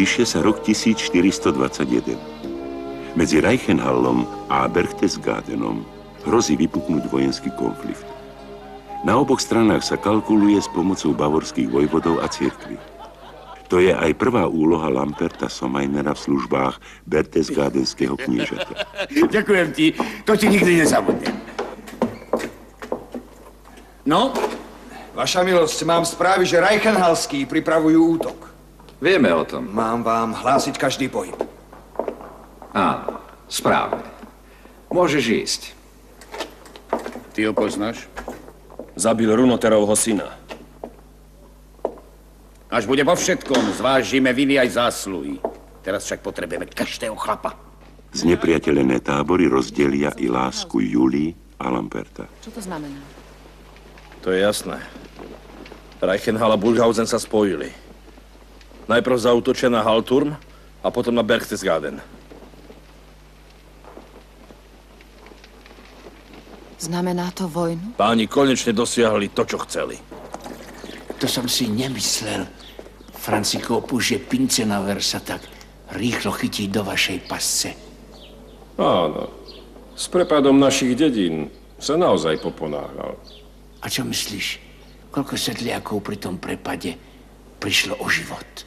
Píše sa rok 1421. Medzi Reichenhallom a Berchtesgadenom hrozí vypuknúť vojenský konflikt. Na oboch stranách sa kalkuluje s pomocou bavorských vojvodov a cirkví. To je aj prvá úloha Lamperta Somajnera v službách berchtesgadenského kniežata. Ďakujem ti, to ti nikdy nezabudnem. No? Vaša milosť, mám správy, že Reichenhallskí pripravujú útok. Vieme o tom. Mám vám hlásiť každý pohyb. Áno, správne. Môžeš ísť. Ty ho poznáš? Zabil Runoterovho syna. Až bude vo všetkom, zvážime viny aj zásluhy. Teraz však potrebujeme každého chlapa. Znepriateľené tábory rozdelia i lásku Julii a Lamperta. Čo to znamená? To je jasné. Reichenhall a Burghausen sa spojili. Najprv zaútočia na Hallturm a potom na Berchtesgaden. Znamená to vojnu? Páni konečne dosiahli to, čo chceli. To som si nemyslel, Francikopu, že Pincenaver sa tak rýchlo chytí do vašej pasce. Áno. S prepadom našich dedín sa naozaj poponáhľal. A čo myslíš? Koľko sedliakov pri tom prepade prišlo o život?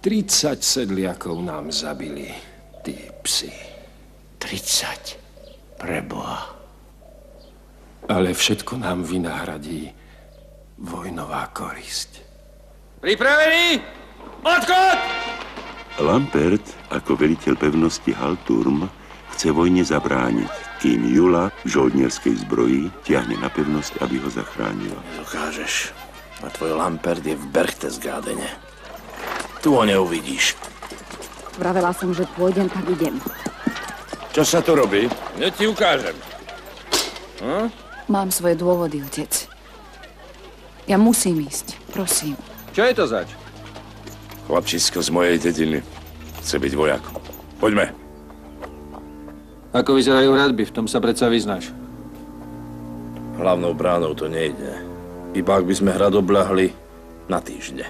30 sedliakov nám zabili, tí psi. 30? Preboha. Ale všetko nám vynahradí vojnová korisť. Pripravený? Odchod! Lampert, ako veliteľ pevnosti Hallturm, chce vojne zabrániť, kým Jula v žoldnierskej zbroji tiahne na pevnosť, aby ho zachránila. Dokážeš. A tvoj Lampert je v Berchtesgadene. Tu ho neuvidíš. Vravela som, že pôjdem, tak idem. Čo sa tu robí? Ja ti ukážem. Mám svoje dôvody, otec. Ja musím ísť, prosím. Čo je to zač? Chlapčisko z mojej dediny. Chce byť vojakom. Poďme. Ako vyzerajú hradby, v tom sa predsa vyznáš. Hlavnou bránou to nejde. Iba ak by sme hrad obľahli na týždne.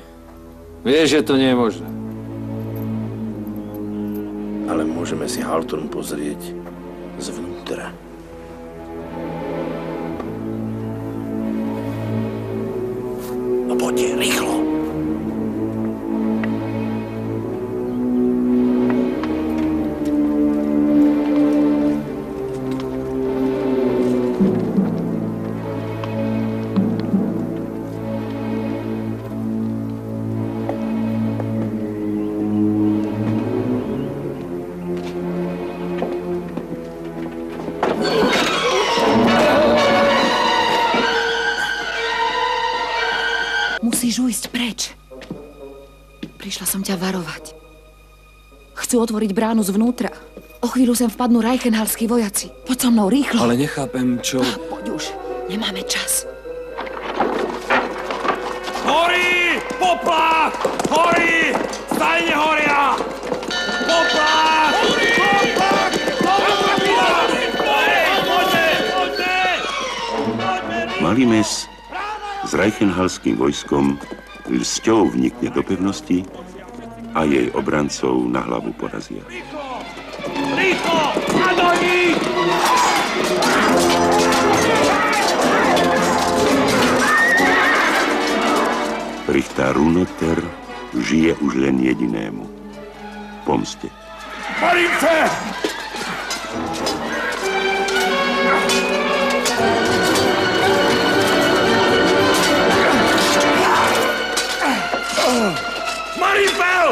Vieš, že to nie je možné. Ale môžeme si Hallturm pozrieť zvnútra. No poďte, rýchlo. Musíš ujsť preč. Prišla som ťa varovať. Chcú otvoriť bránu zvnútra. O chvíľu sem vpadnú Reichenhallskí vojaci. Poď so mnou, rýchlo. Ale nechápem, čo... Poď už, nemáme čas. Horí! Poplach! Horí! Stajne horia! Poplach! Horí! Poplach! Malý mes s Reichenhallským vojskom ľsťou vnikne do pevnosti a jej obrancov na hlavu porazia. Rýchlo! A do nich! Richter Runoter žije už len jedinému. Pomste. Marinfe! Marinfel!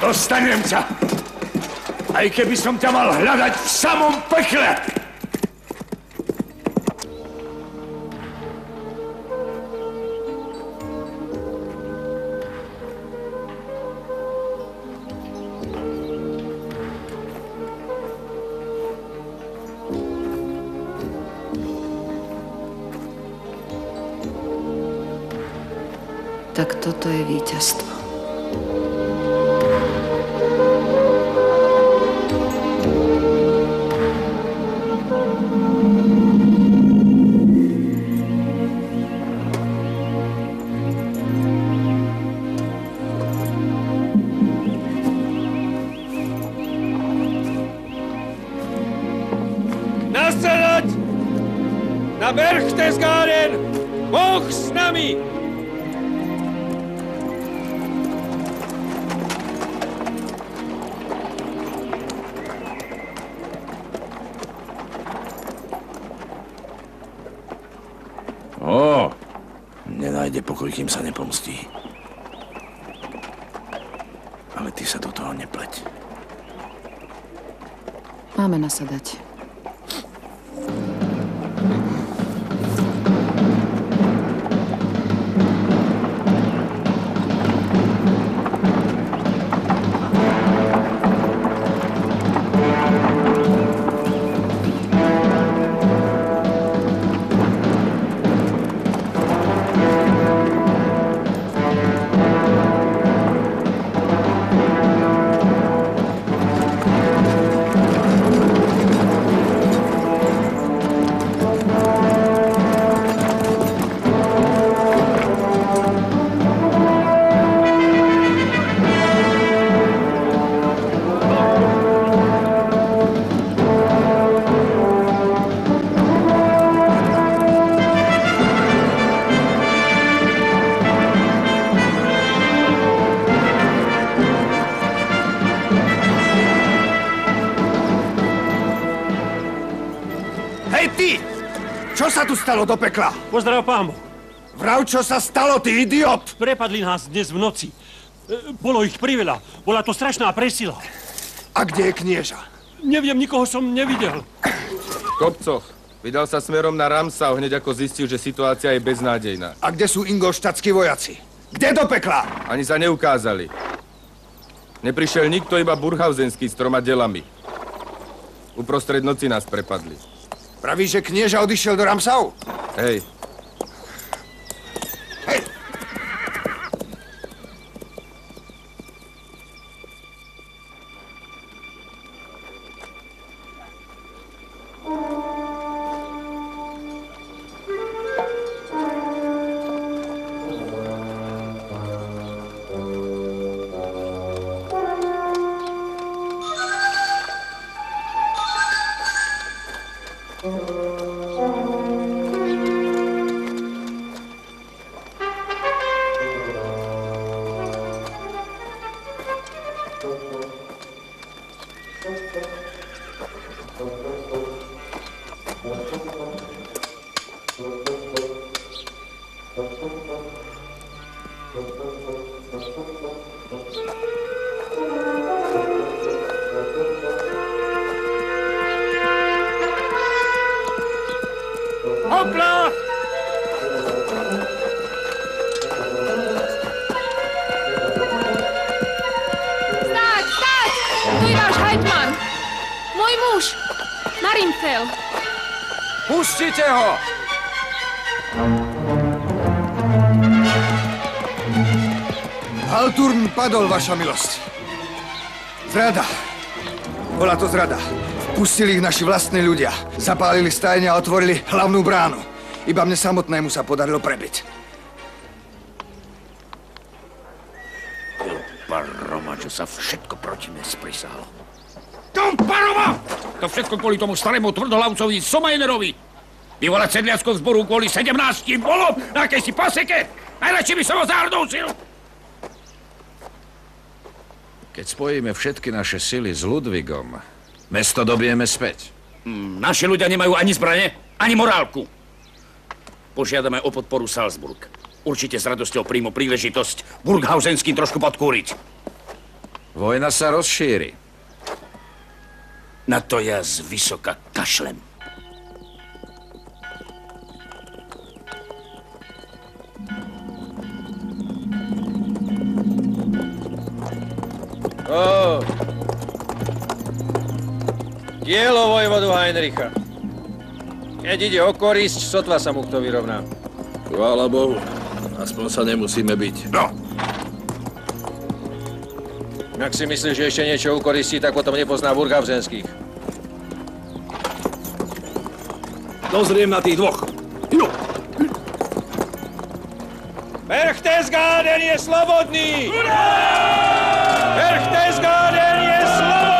Dostanem ťa. Aj keby som ťa mal hľadať v samom pekle. Tak toto je víťazstvo. Na Berchtesgaden! Boh s nami! Nenájde pokoj, kým sa nepomstí. Ale ty sa do toho nepleť. Máme nasadať. Čo sa tu stalo do pekla? Pozdrav, pámo. Vrav, čo sa stalo, ty idiot! Prepadli nás dnes v noci. Bolo ich priveľa. Bola to strašná presila. A kde je knieža? Neviem, nikoho som nevidel. V kopcoch. Vydal sa smerom na Ramsau, hneď ako zistil, že situácia je beznádejná. A kde sú ingolštátski vojaci? Kde do pekla? Ani sa neukázali. Neprišiel nikto, iba Burghausenský s 3 delami. Uprostred noci nás prepadli. Pravíš, že knieža odišiel do Ramsau? Hej. Hej! Hopla! Stáť, stáť! Tu je váš hajtman! Môj muž! Marimfel! Pustite ho! Halturn padol, vaša milosť. Zrada. Bola to zrada. Pustili ich naši vlastní ľudia. Zapálili stajne a otvorili hlavnú bránu. Iba mne samotnému sa podarilo prebiť. Paroma, čo sa všetko proti mne sprisalo. Paroma! To všetko kvôli tomu starému tvrdohlavcovi Somajnerovi. Vyvolať sedliackou zboru kvôli 17 volom na akejsi paseke. Najradšej by som ho zardúsil. Keď spojíme všetky naše sily s Ludvigom, mesto dobijeme späť. Naši ľudia nemajú ani zbrane, ani morálku. Požiadame o podporu Salzburg. Určite s radosťou príjmu príležitosť Burghausenským trošku podkúriť. Vojna sa rozšíri. Na to ja zvysoka kašlem. Dielo vojvodu Heinricha. Keď ide o korisť, sotva sa mu kto vyrovná. Chvála Bohu, aspoň sa nemusíme byť. No! Ak si myslíš, že ešte niečo ukoristí, tak potom nepozná Burghausenských. Dozriem na tých dvoch. Jo! Berchtesgaden je slobodný! Berchtesgaden je slobodný!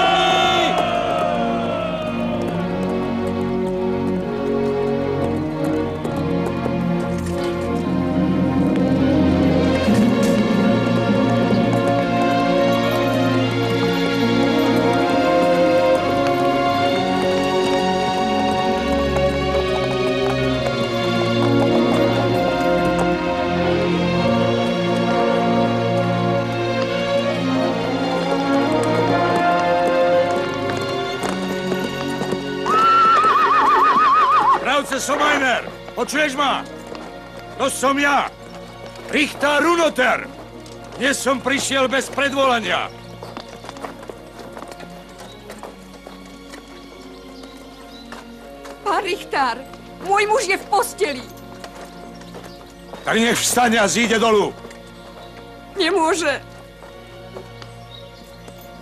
Somajner, počuješ ma? To som ja, Richter Runoter. Dnes som prišiel bez predvolania. Pán Richter, môj muž je v posteli. Tak nech vstane a zíde dolu. Nemôže.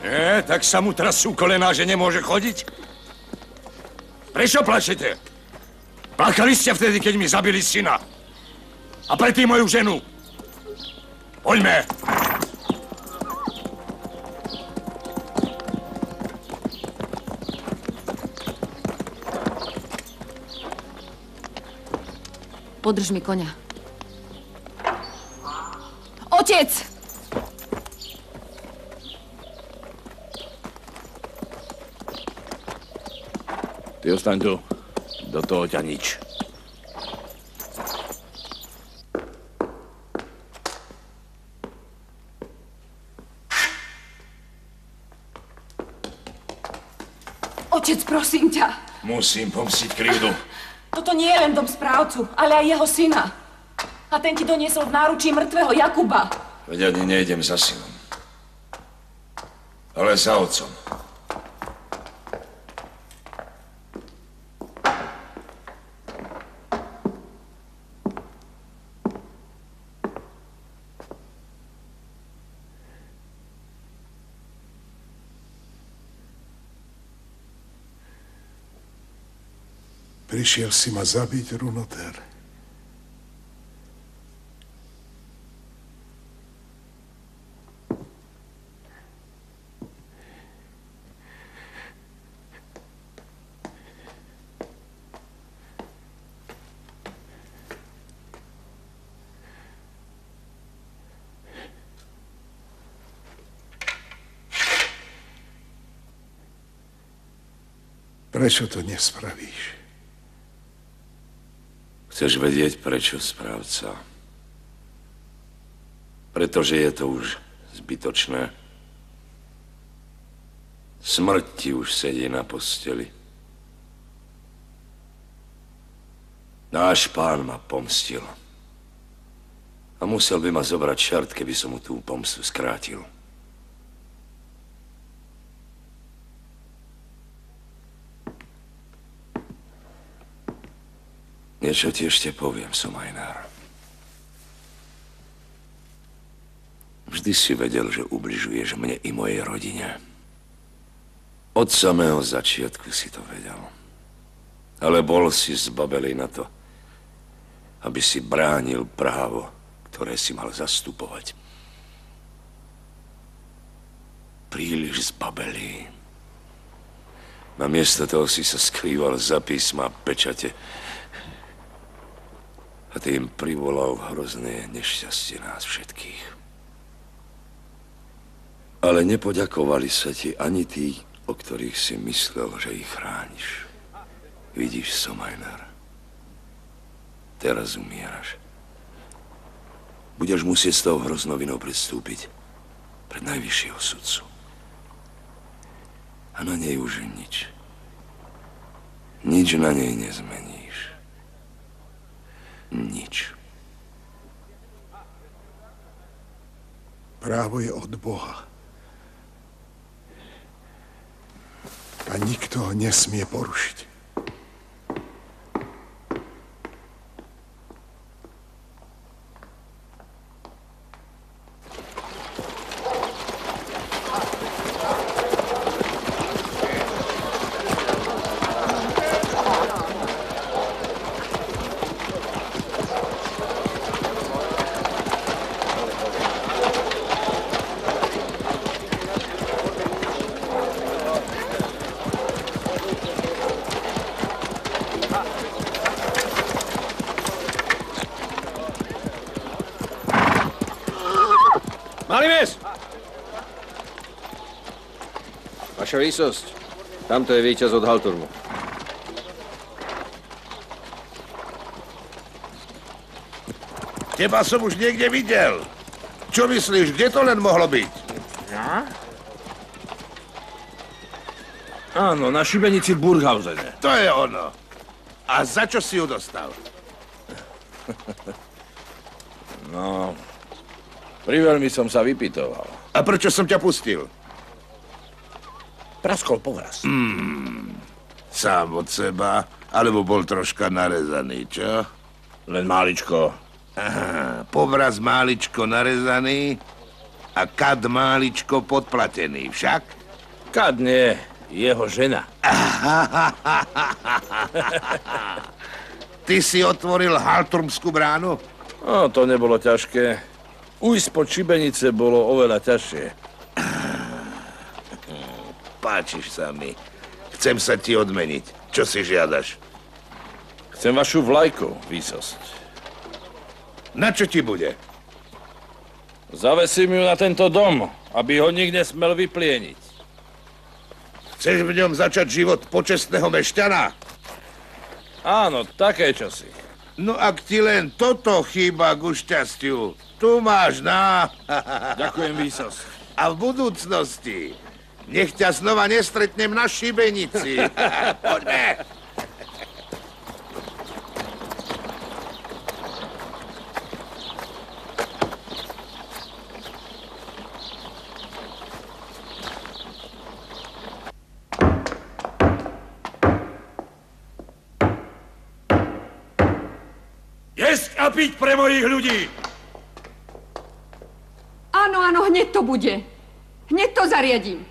Nie, tak sa mu trasú kolená, že nemôže chodiť? Prečo plačete? Plakali ste vtedy, keď mi zabili syna. A predtým moju ženu. Poďme. Podrž mi koňa. Otec! Ty ostaň tu. Do toho ťa nič. Otec, prosím ťa. Musím pomstiť krivdu. Toto nie je len dom správcu, ale aj jeho syna. A ten ti doniesol v náručí mŕtvého Jakuba. Veď ani nejdem za synom. Ale za otcom. Prišiel si ma zabiť, Runoter. Prečo to nespravíš? Chceš vedieť, prečo, správca? Pretože je to už zbytočné. Smrť ti už sedí na posteli. Náš pán ma pomstil. A musel by ma zobrať šart, keby som mu tú pomstu skrátil. Niečo ti ešte poviem, Somajner. Vždy si vedel, že ubližuješ mne i mojej rodine. Od samého začiatku si to vedel. Ale bol si zbabelý na to, aby si bránil právo, ktoré si mal zastupovať. Príliš zbabelý. Namiesto toho si sa skrýval za písma a pečate, a tým privolal hrozné nešťastie nás všetkých. Ale nepoďakovali sa ti ani tí, o ktorých si myslel, že ich chrániš. Vidíš, Somajner, teraz umieraš. Budeš musieť s tou hroznovinou predstúpiť pred najvyššieho sudcu. A na nej už nič. Nič na nej nezmeníš. Nič. Právo je od Boha. A nikto ho nesmie porušiť. Malimes! Vaša výsosť, tamto je víťaz od Halturmu. Teba som už niekde videl. Čo myslíš, kde to len mohlo byť? Ja? Áno, na šibenici v Burghausene. To je ono. A za čo si ju dostal? No, priveľmi som sa vypytoval. A prečo som ťa pustil? Praskol povraz. Sám od seba, alebo bol troška narezaný, čo? Len máličko. Aha, povraz máličko narezaný a kad máličko podplatený, však? Kad nie, jeho žena. Ty si otvoril Halturmskú bránu? No, to nebolo ťažké. Ujsť po šibenice bolo oveľa ťažšie. Páčiš sa mi. Chcem sa ti odmeniť. Čo si žiadaš? Chcem vašu vlajku, výsosť. Na čo ti bude? Zavesím ju na tento dom, aby ho nik nesmel vyplieniť. Chceš v ňom začať život počestného mešťana? Áno, také čosi. No ak ti len toto chýba ku šťastiu, tu máš na... Ďakujem, výsosť. A v budúcnosti nech ťa znova nestretnem na šibenici. Poďme! Jesť a piť pre mojich ľudí! Áno, áno, hneď to bude. Hneď to zariadím.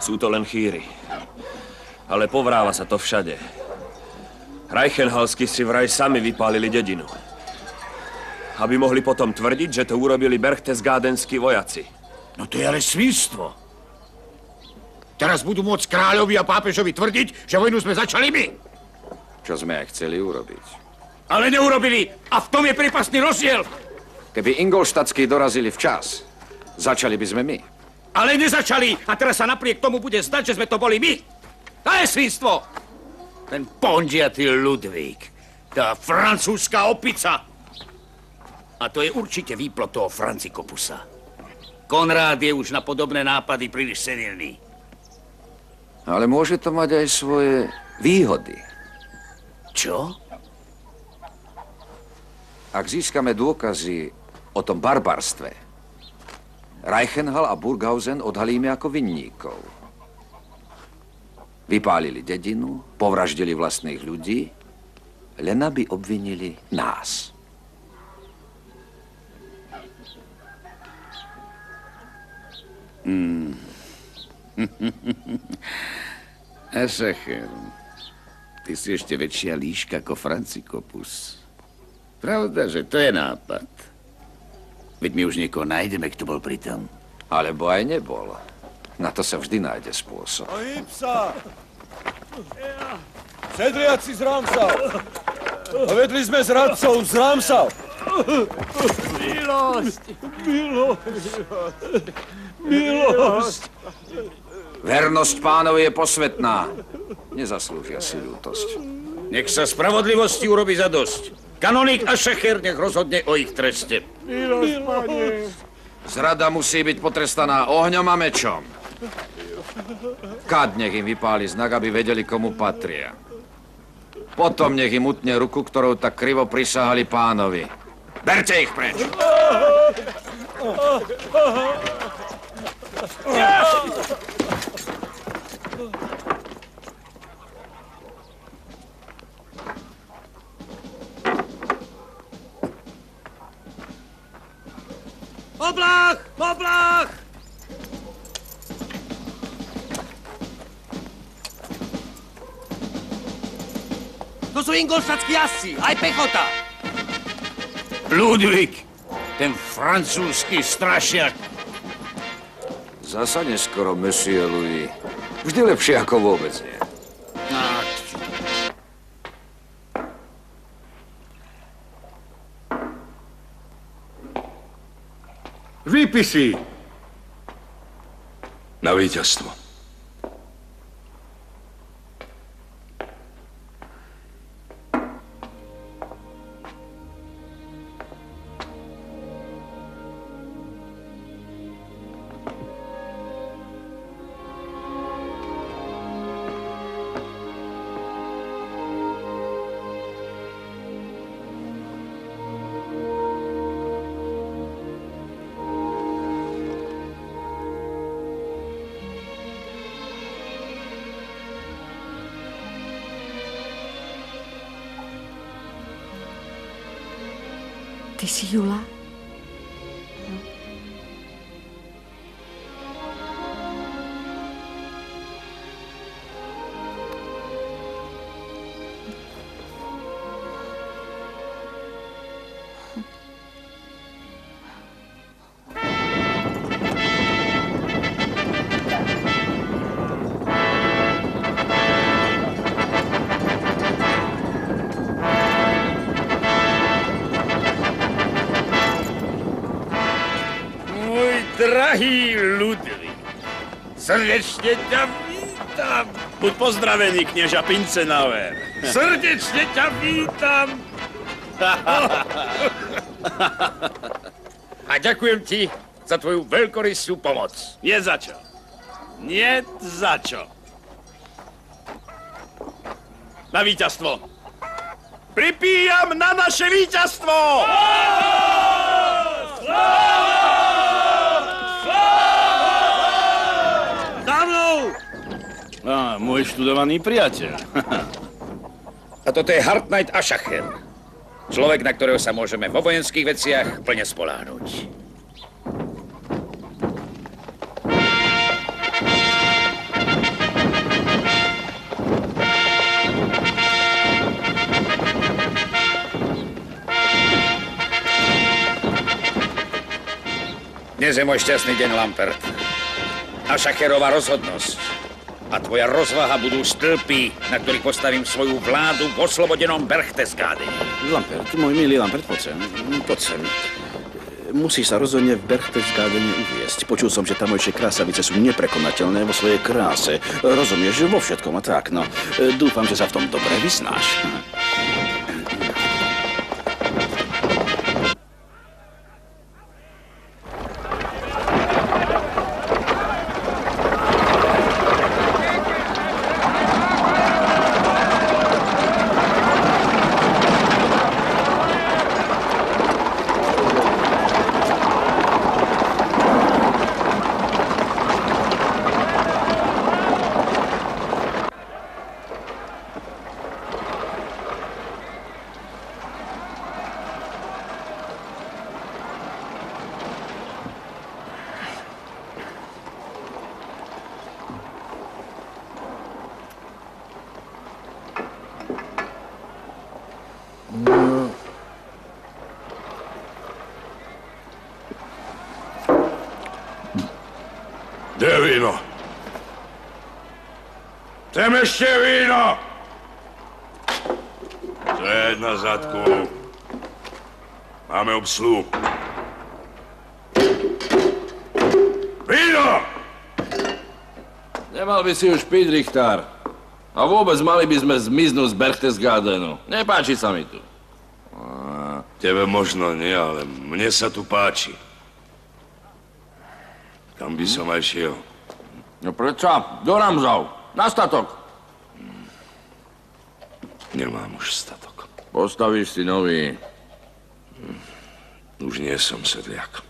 Sú to len chýry. Ale povráva sa to všade. Reichenhalskí si vraj sami vypálili dedinu. Aby mohli potom tvrdiť, že to urobili berchtesgadenskí vojaci. No to je ale svinstvo. Teraz budú môcť kráľovi a pápežovi tvrdiť, že vojnu sme začali my. Čo sme aj chceli urobiť. Ale neurobili. A v tom je prípasný rozdiel. Keby ingolštátski dorazili včas, začali by sme my. Ale nezačali. A teraz sa napriek tomu bude zdať, že sme to boli my. To je svinstvo. Ten pondiatý Ludvík. Tá francúzska opica. A to je určite výplod toho Francikopusa. Konrád je už na podobné nápady príliš senilný. Ale môže to mať aj svoje výhody. Čo? Ak získame dôkazy o tom barbarstve, Reichenhall a Burghausen odhalíme ako vinníkov. Vypálili dedinu, povraždili vlastných ľudí, len aby obvinili nás. Ašacher, ty si ešte väčšia líška ako Francikopus. Pravda, že to je nápad. Veď my už niekoho nájdeme, kto bol pri tom. Alebo aj nebol. Na to sa vždy nájde spôsob. Ahimsa! Sedliaci z Ramsau! Vedli sme z radcov z Ramsau! Milosť! Milosť! Milosť! Vernosť pánovi je posvetná. Nezaslúžia si ľútosť. Nech sa spravodlivosti urobí zadosť. Kanoník Ašacher nech rozhodne o ich treste. Milosť, pane! Zrada musí byť potrestaná ohňom a mečom. Kad nech im vypáli znak, aby vedeli, komu patria. Potom nech im utne ruku, ktorou tak krivo prisahali pánovi. Berte ich preč! Oblach! Oblach! To sú ingolštátski jazdci, aj pechota. Ludvík, ten francúzsky strašiak. Zasa neskoro, monsieur Louis. Vždy lepšie ako vôbec nie. Výpisy! Na víťazstvo. Ty si Jula? Drahý Ludvík, srdečne ťa vítam. Buď pozdravený, knieža Pincenauer. Srdečne ťa vítam. A ďakujem ti za tvoju veľkorysú pomoc. Nie za čo. Nie za čo. Na víťazstvo. Pripíjam na naše víťazstvo! Á, môj študovaný priateľ. A toto je Hartnaid Aschacher. Človek, na ktorého sa môžeme vo vojenských veciach plne spoľahnúť. Dnes je môj šťastný deň, Lampert. Aschacherová rozhodnosť a tvoja rozvaha budú stĺpy, na ktorých postavím svoju vládu v oslobodenom Berchtesgadene. Lampert, môj milý Lampert, poď sem. Poď sem. Musíš sa rozhodne v Berchtesgadene uviesť. Počul som, že tamojšie krásavice sú neprekonateľné vo svojej kráse. Rozumieš, vo všetkom a tak, no. Dúfam, že sa v tom dobre vyznáš. Kde je víno? Chcem ešte víno! Zed na zadku. Máme obsluhu. Víno! Nemal by si už piť, Richtár. A vôbec mali by sme zmiznúť z Berchtesgadenu. Nepáči sa mi tu. Tebe možno nie, ale mne sa tu páči. Kam by som aj šiel? No predsa, do Ramsov, na statok. Nemám už statok. Postavíš si nový. Už nie som sedliak.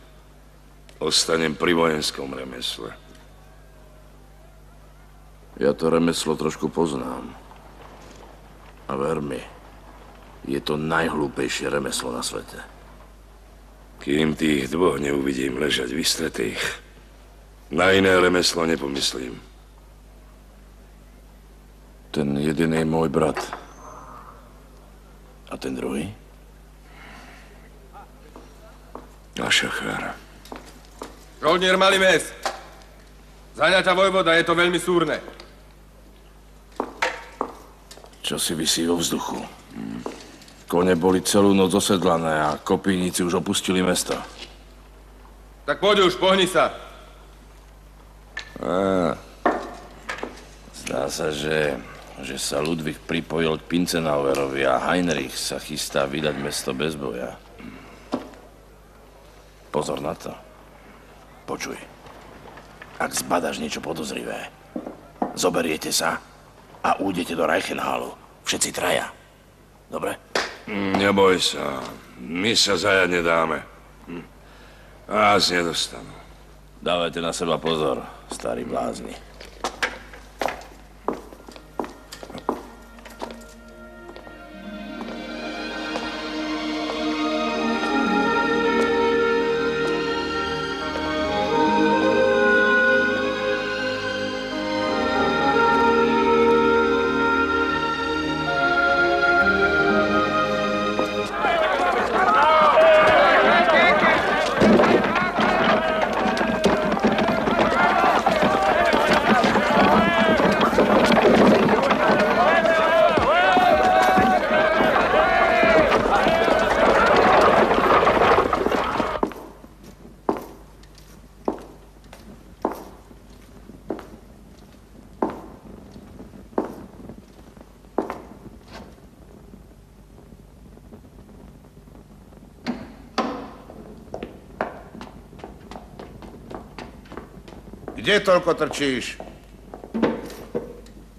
Ostanem pri vojenskom remesle. Ja to remeslo trošku poznám. A ver mi, je to najhlúpejšie remeslo na svete. Kým tých dvoch neuvidím ležať vystretých, na iné remeslo nepomyslím. Ten jeden je môj brat. A ten druhý? A šachár. Žoldnier Malý Mes. Zaňaťa vojvoda, je to veľmi súrne. Čo si visí vo vzduchu? Kone boli celú noc osedlané a kopíníci už opustili mesto. Tak poď už, pohni sa. Zdá sa, že sa Ludvík pripojil k Pincenauerovi a Heinrich sa chystá vydať mesto bez boja. Pozor na to. Počuj. Ak zbadaš niečo podozrivé, zoberiete sa a ujdete do Reichenhallu. Všetci traja. Dobre? Neboj sa. My sa zajať nedáme. Vás nedostanú. Dávajte na seba pozor, starí blázni. Kde toľko trčíš?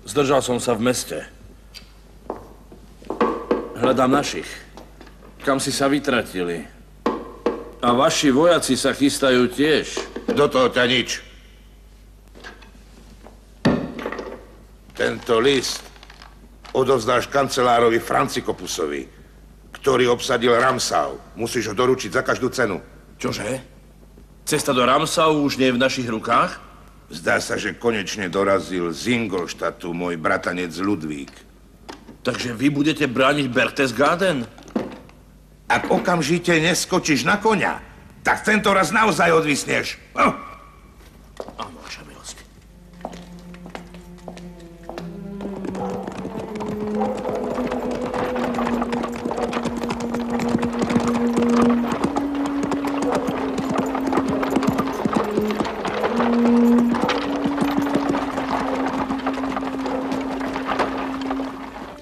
Zdržal som sa v meste. Hľadám našich. Kam si sa vytratili? A vaši vojaci sa chystajú tiež. Do toho ťa nič. Tento list odovzdáš kancelárovi Francikopusovi, ktorý obsadil Ramsau. Musíš ho doručiť za každú cenu. Čože? Cesta do Ramsau už nie je v našich rukách? Zdá sa, že konečne dorazil z Ingolštatu môj bratanec Ludvík. Takže vy budete brániť Berchtesgaden? Ak okamžite neskočíš na koňa, tak tento raz naozaj odvisneš. Áno, vaša milosť.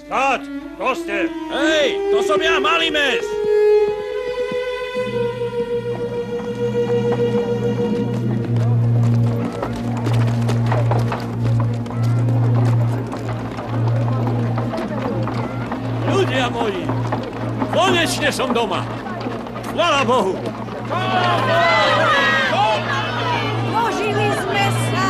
Stáť! To ste! Hej, to som ja, Malý Mes! Ľudia moji, konečne som doma. Chvála Bohu. Dožili sme sa.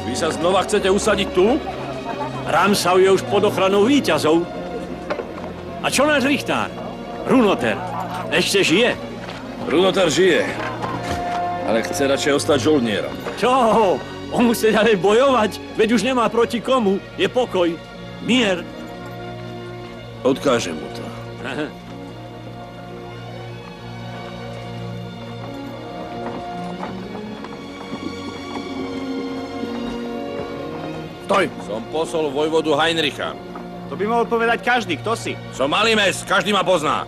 Vy sa znova chcete usadiť tu? Ramsau je už pod ochranou víťazov. A čo náš Richtár? Runoter. Ešte žije? Runoter žije, ale chce radšej ostať žoldnierom. Čo? On musí ďalej bojovať, veď už nemá proti komu. Je pokoj, mier. Odkážem mu to. Stoj! Som posol vojvodu Heinricha. To by mohol povedať každý, kto si. Som malý mes, každý ma pozná.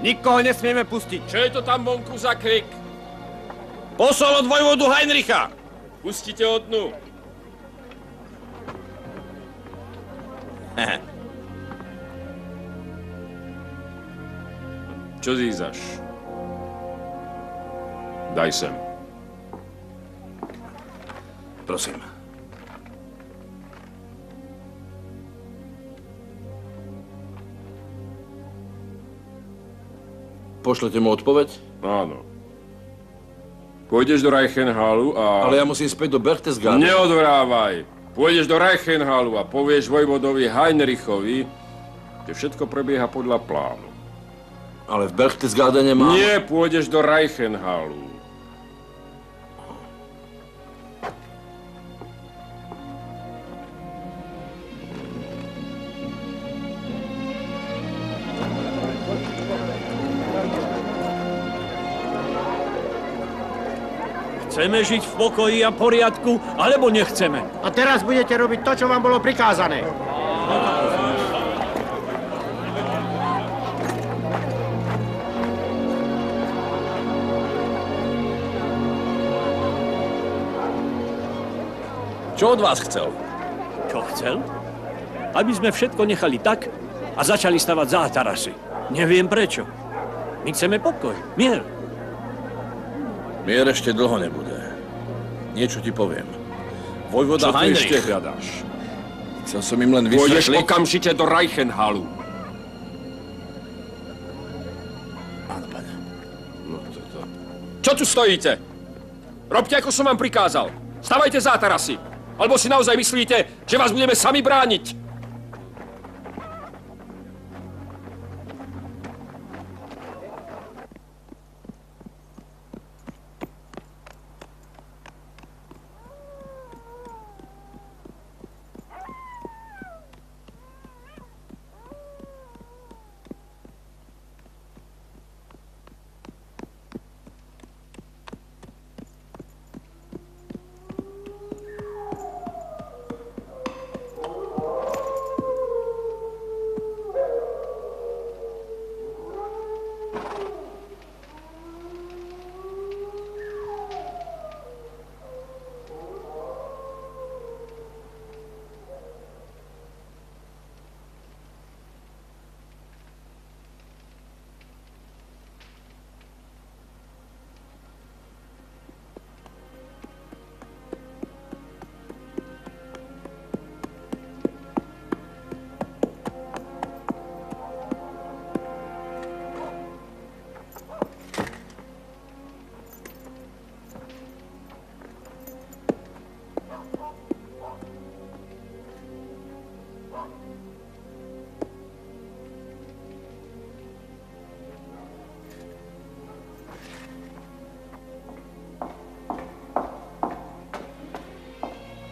Nikoho nesmieme pustiť. Čo je to tam vonku za krik? Posol od vojvodu Heinricha! Pustite ho dnu. Čo zízaš? Daj sem. Prosím. Pošlete mu odpoveď? Áno. Pôjdeš do Reichenhallu a... Ale ja musím späť do Berchtesgadenu. Neodvrávaj. Pôjdeš do Reichenhallu a povieš vojvodovi Heinrichovi, že všetko prebieha podľa plánu. Ale v Berchtesgadene mám... Nie, pôjdeš do Reichenhallu. Chceme žiť v pokoji a poriadku, alebo nechceme? A teraz budete robiť to, čo vám bolo prikázané. Čo od vás chcel? Čo chcel? Aby sme všetko nechali tak a začali stavať zátarasy. Neviem prečo. My chceme pokoj, mier. Mier ešte dlho nebude. Niečo ti poviem. Vojvoda Čo tu Heinrich... ešte hľadáš? Chcel som im len Pôjdeš vysvetliť... okamžite do Reichenhallu. Áno, pane. No to. Čo tu stojíte? Robte, ako som vám prikázal. Stavajte zátarasy. Alebo si naozaj myslíte, že vás budeme sami brániť?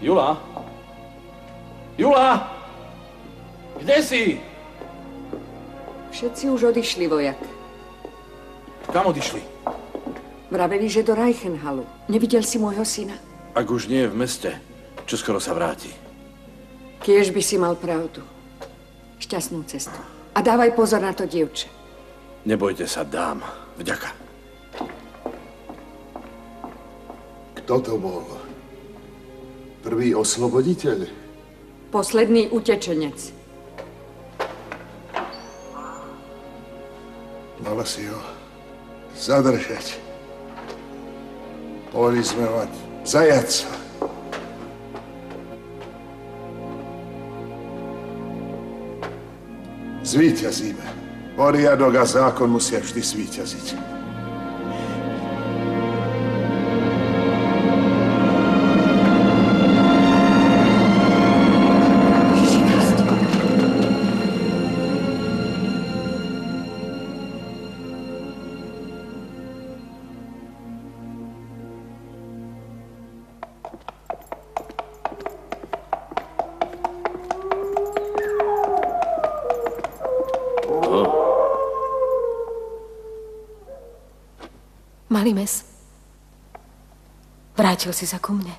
Jula? Jula? Kde si? Všetci už odišli, vojak. Kam odišli? Vraveli, že do Reichenhallu. Nevidel si môjho syna? Ak už nie je v meste, čo skoro sa vráti. Kiež by si mal pravdu. Šťastnú cestu. A dávaj pozor na to dievče. Nebojte sa, dám. Vďaka. Kto to bol? Prvý osloboditeľ? Posledný utečenec. Mala si ho zadržať. Mohli sme mať zajaca. Zvíťazíme. Poriadok a zákon musia vždy zvíťaziť. Malý mes, vrátil si sa ku mne.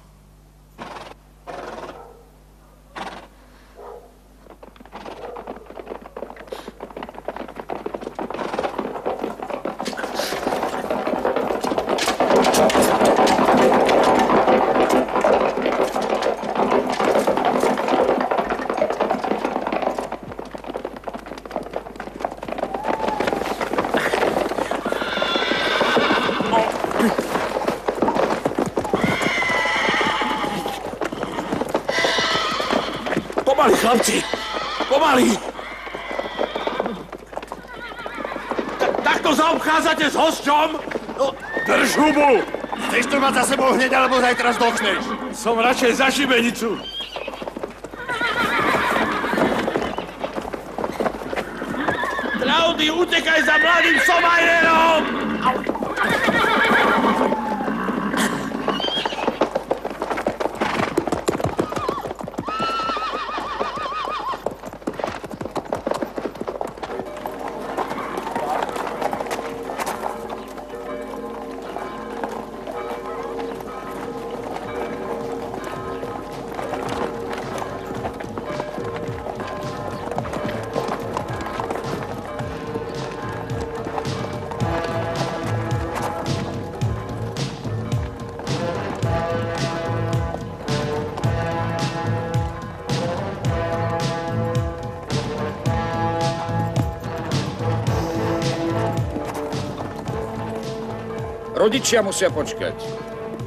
Pomaly, chlapci! Pomaly! Takto zaobchádzate s hosťom? Drž hubu! Chceš to mať za sebou hneď, alebo zajtra zdochneš? Som radšej za šibenicu. Klaudy, utekaj za mladým somajerom! Rodičia musia počkať.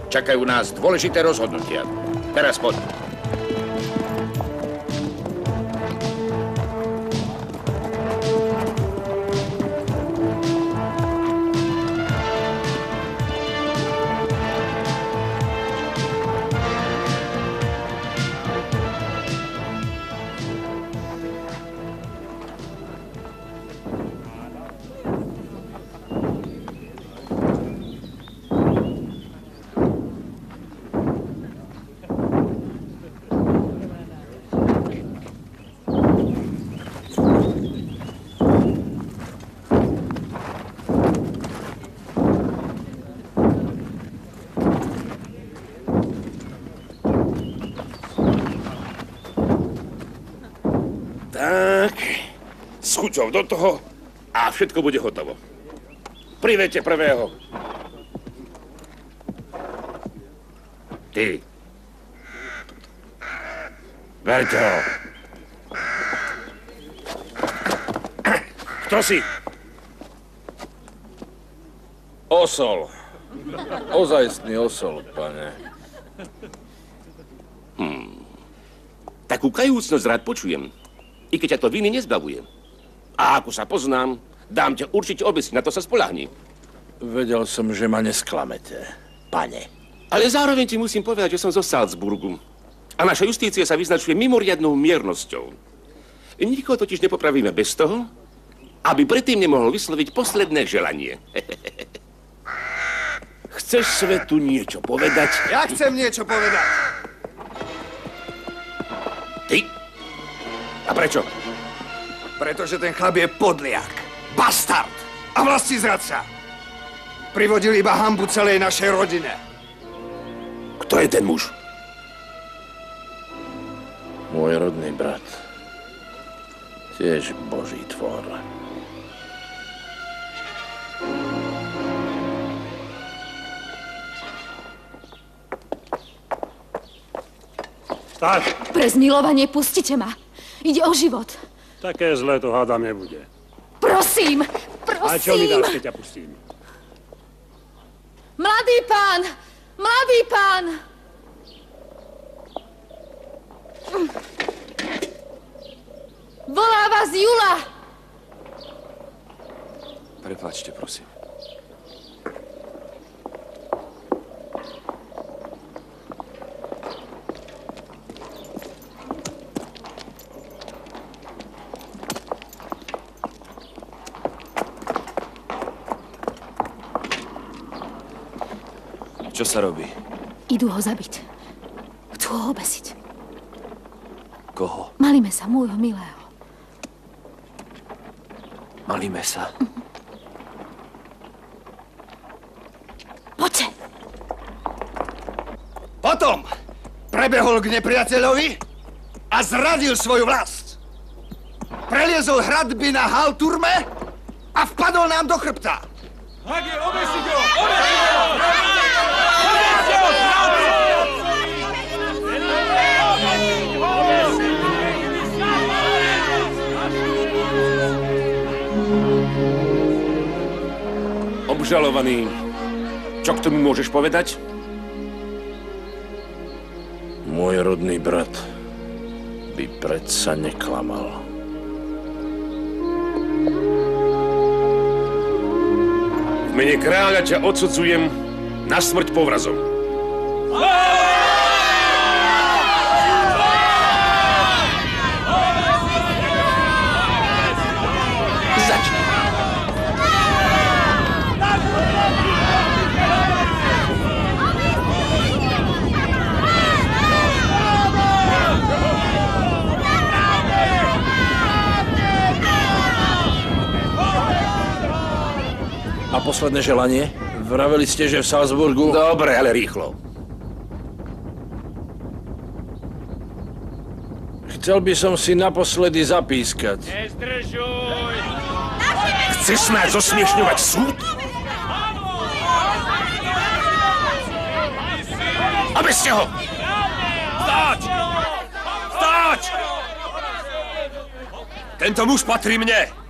Čakajú nás dôležité rozhodnutia. Teraz poď. S chuťou do toho a všetko bude hotovo. Privedte prvého. Ty. Verte ho. Kto si? Osol. Ozajstný osol, pane. Takú kajúcnosť rád počujem. I keď ťa to viny nezbavuje. A ako sa poznám, dám ťa určite obesiť, na to sa spoľahni. Vedel som, že ma nesklamete, pane. Ale zároveň ti musím povedať, že som zo Salzburgu. A naša justícia sa vyznačuje mimoriadnou miernosťou. Nikoho totiž nepopravíme bez toho, aby predtým nemohol vysloviť posledné želanie. Chceš svetu niečo povedať? Ja chcem niečo povedať. Ty? A prečo? Pretože ten chlap je podliak, bastard a vlastizradca. Privodil iba hanbu celej našej rodine. Kto je ten muž? Môj rodný brat. Tiež Boží tvor. Tak. Pre zmilovanie pustite ma. Ide o život. Také zlé to hádam nebude. Prosím, A čo mi prosím. dáš, keď ťa pustím? Mladý pán! Mladý pán! Volá vás Jula! Prepáčte, prosím. Čo sa robí? Idú ho zabiť. Chcú ho obesiť. Koho? Malíme sa, môjho milého. Malíme sa. Poďte. Potom prebehol k nepriateľovi a zradil svoju vlast. Preliezol hradby na halturme a vpadol nám do chrbta. Hagiel, obesiť ho! Obesiť ho! Obžalovaný, čo k tomu môžeš povedať? Môj rodný brat by predsa neklamal. V mene kráľa ťa odsudzujem na smrť povrazom. A posledné želanie? Vraveli ste, že v Salzburgu... Dobre, ale rýchlo. Chcel by som si naposledy zapískať. Nezdržuj! Chceš snáď zosmiešňovať súd? A bez ho! Stáť! Stáť! Tento muž patrí mne!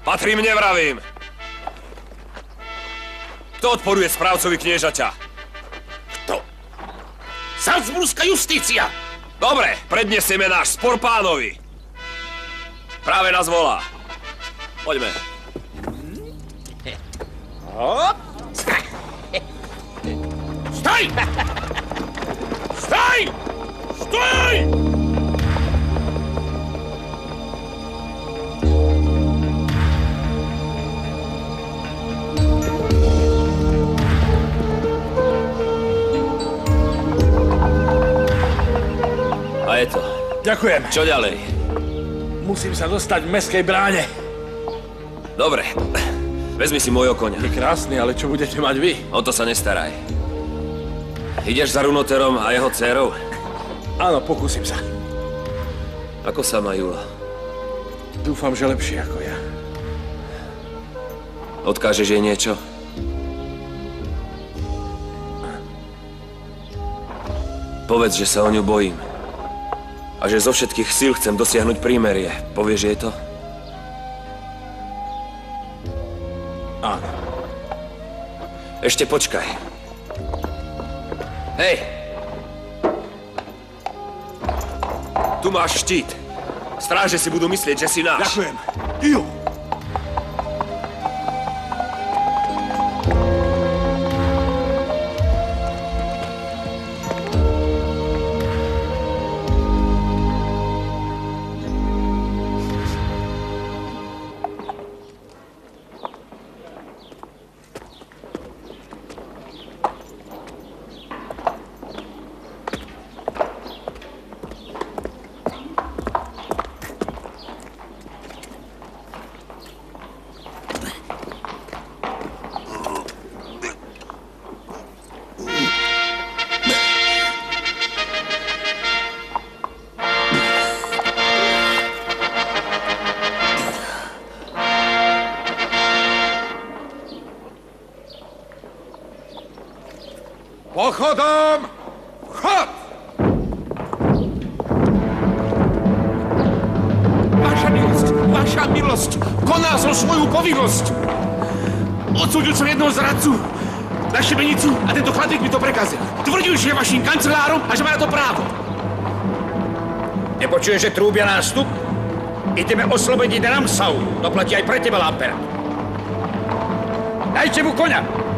Patrí mne, vravím. Kto odporuje správcovi kniežaťa? Kto? Salzburská justícia! Dobre, predniesieme náš spor pánovi. Práve nás volá. Poďme. Hop! Staj! Staj! Staj! A je to. Ďakujem. Čo ďalej? Musím sa dostať v mestskej bráne. Dobre. Vezmi si môjho koňa. Je krásny, ale čo budete mať vy? O to sa nestaraj. Ideš za Runoterom a jeho dcérou? Áno, pokúsim sa. Ako sa má Jula? Dúfam, že lepšie ako ja. Odkážeš jej niečo? Povedz, že sa o ňu bojím. A že zo všetkých síl chcem dosiahnuť prímerie. Povieš jej to? Áno. Ešte počkaj. Hej! Tu máš štít. Stráže si budú myslieť, že si náš. Ďakujem. Ju! Pochodom! Chod! Vaša milosť, koná som svoju povinnosť. Odsúdil som jednoho zradcu na šibenicu a tento chlapík mi to prekazil. Tvrdil, že je vašim kancelárom a že má na to právo. Nepočuješ, že trúbia nástup? Ideme oslobodiť Ramsau. To platí aj pre teba, Lampera. Dajte mu koňa!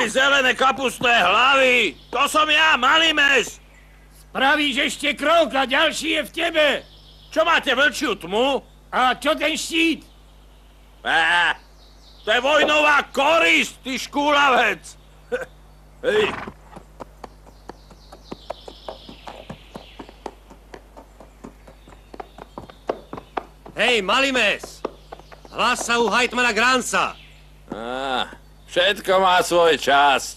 zelené kapustné hlavy! To som ja, malý mes! Spravíš ešte krok a ďalší je v tebe. Čo máte vlčiu tmu? A čo ten štít? To je vojnová korisť, ty škúlavec! Hej. Hej, malý mes! Hlas sa u hajtmana Gransa. Všetko má svoj čas.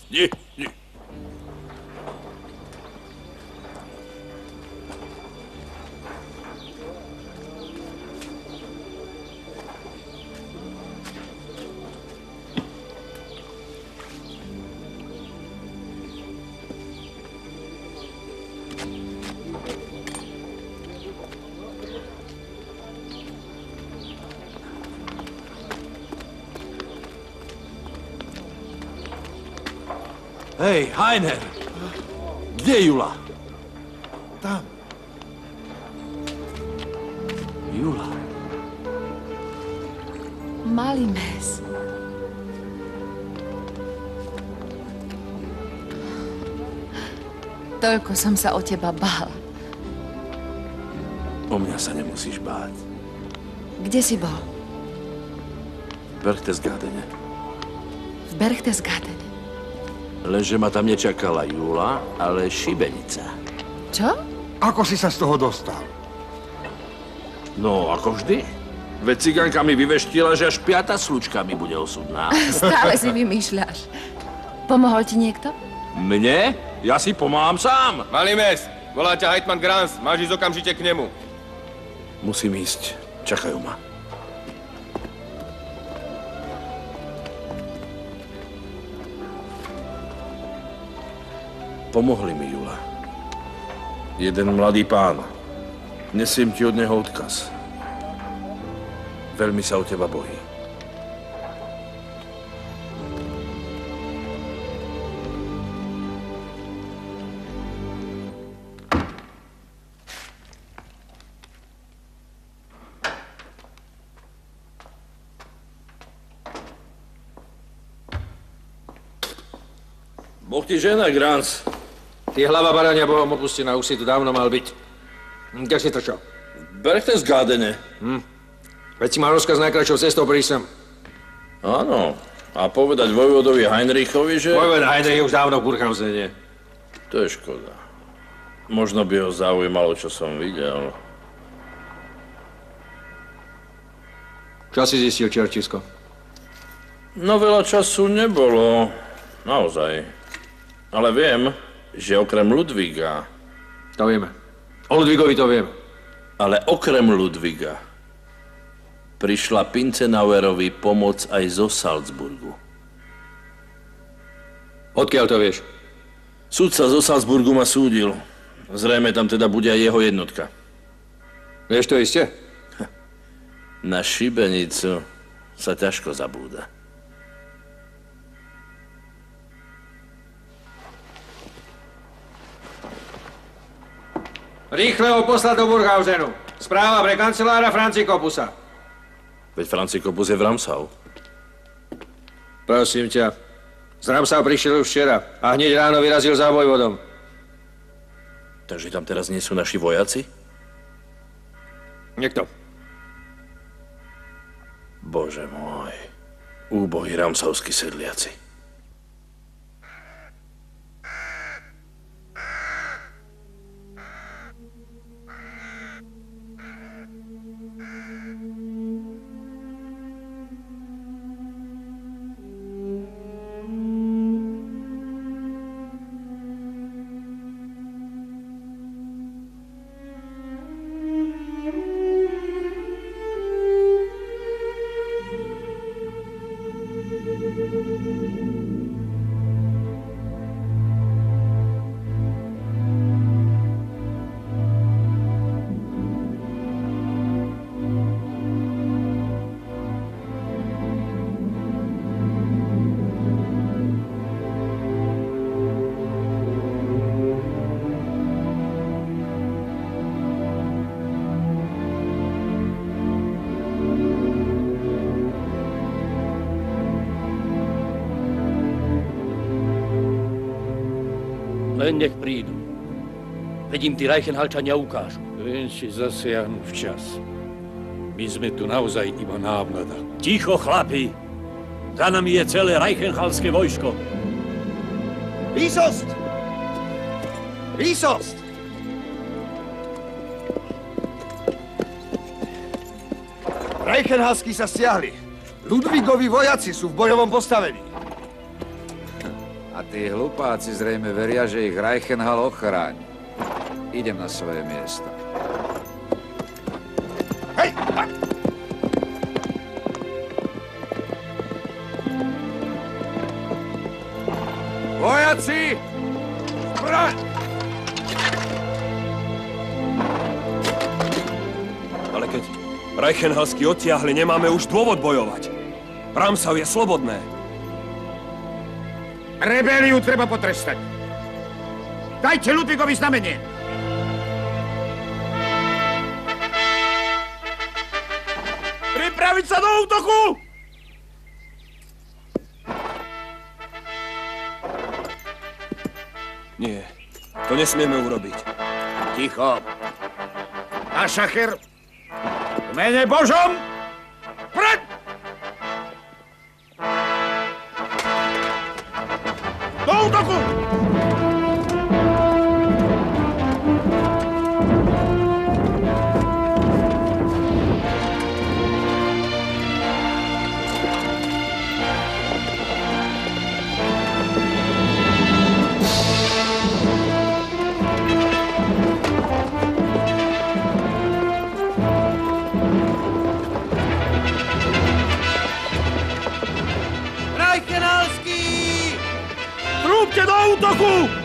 Hej, Heiner! Kde je Jula? Tam. Jula. Malý mes. Toľko som sa o teba bála. O mňa sa nemusíš báť. Kde si bol? V Berchtesgadene. V Berchtesgadene. Lenže ma tam nečakala Jula, ale šibenica. Čo? Ako si sa z toho dostal? No, ako vždy. Veď cigánka mi vyveštila, že až 5. slučka mi bude osudná. Stále si vymýšľaš. Pomohol ti niekto? Mne? Ja si pomáham sám. Malý mes, volá ťa hejtman Grans. Máš ísť okamžite k nemu. Musím ísť. Čakajú ma. Pomohli mi, Jula. Jeden mladý pán. Nesiem ti od neho odkaz. Veľmi sa o teba bojí. Boh ti žena, Grans. Ty hlava barania bohom opustená, už si tu dávno mal byť. Kde si to čo? V Berchtesgadene. Veď si mal rozkaz najkračšou cestou prísť sem. Áno. A povedať vojvodovi Heinrichovi, že... Vojvod Heinrich je už dávno v Burghausene. To je škoda. Možno by ho zaujímalo, čo som videl. Čo si zistil, čerčisko? No veľa času nebolo. Naozaj. Ale viem, že okrem Ludvíga... To vieme. O Ludvígovi to vieme. Ale okrem Ludvíga prišla Pincenauerovi pomoc aj zo Salzburgu. Odkiaľ to vieš? Sudca zo Salzburgu ma súdil. Zrejme tam teda bude aj jeho jednotka. Vieš to iste? Na šibenicu sa ťažko zabúda. Rýchle ho poslať do Burghausenu. Správa pre kancelára Francikopusa. Veď Francikopus je v Ramsau. Prosím ťa. Z Ramsau prišiel už včera a hneď ráno vyrazil za vojvodom. Takže tam teraz nie sú naši vojaci? Niekto. Bože môj. Úbohí ramsavskí sedliaci. Len nech prídu. Veď im tí Reichenhalčania ukážu. Len si zasiahnu včas. My sme tu naozaj iba návnada. Ticho, chlapi! Za nami je celé Reichenhalské vojsko. Výsost! Výsost! Reichenhalskí sa stiahli. Ludvíkovi vojaci sú v bojovom postavení. A tí hlupáci zrejme veria, že ich Reichenhall ochráni. Idem na svoje miesto. Hej! Vojaci! Zbraň! Ale keď Reichenhalskí odtiahli, nemáme už dôvod bojovať. Ramsau je slobodné. Rebeliu treba potrestať. Dajte Ludvíkovi znamenie. Pripraviť sa do útoku! Nie, to nesmieme urobiť. Ticho. Na šacher. V mene Božom. Pred! Do útoku! Trúbte do útoku!